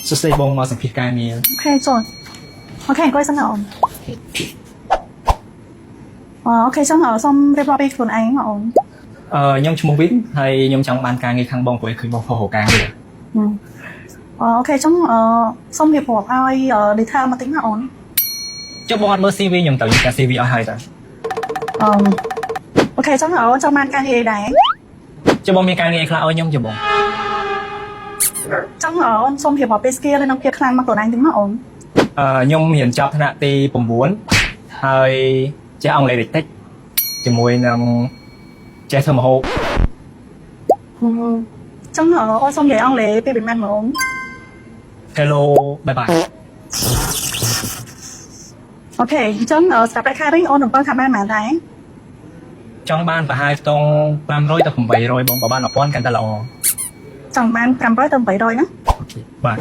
សួស្តីបងមកសម្ភាសការងារ អូខេចូលអូខេអង្គុយសិនណាអូនអូខេចឹងសូមរៀបរាប់ពីខ្លួនឯងមកអូន ខ្ញុំឈ្មោះវិនហើយខ្ញុំចង់បានការងារខាងបងព្រោះឃើញបងផុសការងារ អូខេចឹងសូមរៀបរាប់ឲ្យ detail មកតិចណាអូន ចុះបងអត់មើល CV ខ្ញុំទៅខ្ញុំកា CV អស់ហើយតើ អូខេចឹងអូនចង់បានការងារអីដែរ ចុះបងមានការងារអីខ្លះឲ្យខ្ញុំចុះបង ចឹងអូនសូមរៀបរាប់ពី skill និងភាពខ្លាំងមកខ្លួនឯងតិចមកអូន ខ្ញុំរៀនចប់ថ្នាក់ទី9ហើយចេះអង់គ្លេសតិចជាមួយនឹងចេះធ្វើម្ហូប ចឹងអូនសូមនិយាយអង់គ្លេសពីពីម៉ានមកអូន Hello bye bye អូខេចឹងស្រាប់តែខែវិញអូននឹងបើថាបានប៉ុន្មានដែរ ចង់បានប្រហែលស្ទង500ទៅ800បងបើបាន1000កាន់តែល្អ ចង់បាន500ទៅ800ណា អូខេបាទ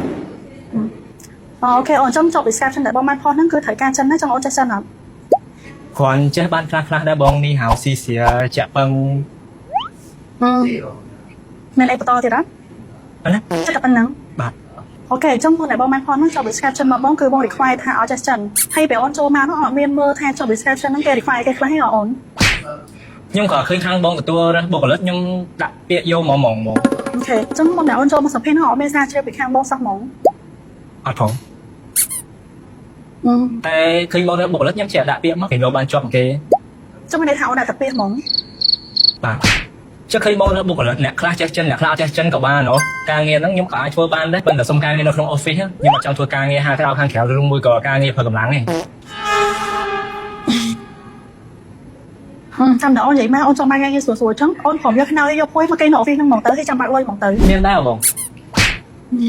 អូខេអូនចាំ job description ដែលបងបានផុសហ្នឹងគឺត្រូវការចិនណាចឹងអូនចេះចិនអត់ គ្រាន់ចេះបានខ្លះៗដែរបងនេះហៅស៊ីសៀចាក់ពឹង មានអីបន្តទៀតអត់ ណា ចិត្តតែប៉ុណ្្នឹង បាទ អូខេចឹងមុនដែលបងបានផុសហ្នឹង job description មកបងគឺបង require ថាឲ្យចេះចិនហើយពេលអូនចូលមកហ្នឹងអត់មានមើលថា job description ហ្នឹងគេ require គេខ្លះទេអូន ខ្ញុំក៏ឃើញខាងបងទទួលរើសបុគ្គលិកខ្ញុំដាក់ពាក្យយកមកហ្មង អូខេចឹងមុនដែលអូនចូលមកសម្ភាសន៍ហ្នឹងអត់មានសារជ្រាបពីខាងបងសោះហ្មង អត់ផងតែឃើញបងរើសបុគ្គលិកខ្ញុំចេះដាក់ពាក្យមកគេយកបានជាប់គេ ចឹងមានន័យថាអូនដាក់តែពាក្យហ្មង បាទចុះឃើញបងរើសបុគ្គលិកអ្នកខ្លះចេះចិនអ្នកខ្លះអត់ចេះចិនក៏បានហ៎ការងារហ្នឹងខ្ញុំក៏អាចធ្វើបានដែរប៉ុន្តែសុំការងារនៅក្នុង office ខ្ញុំអត់ចង់ធ្វើការងារហាក្រៅខាងក្រៅឬមួយក៏ការងារប្រើកម្លាំងទេ ចាំដល់អូននិយាយមកអូនចង់បានការងារស្រួលៗចឹងអូនព្រមយកខ្នើយយកពួយមកគេនៅ office ហ្នឹងហ្មងទៅហើយចាំបាក់លុយហ្មងទៅ មានដែរបង អ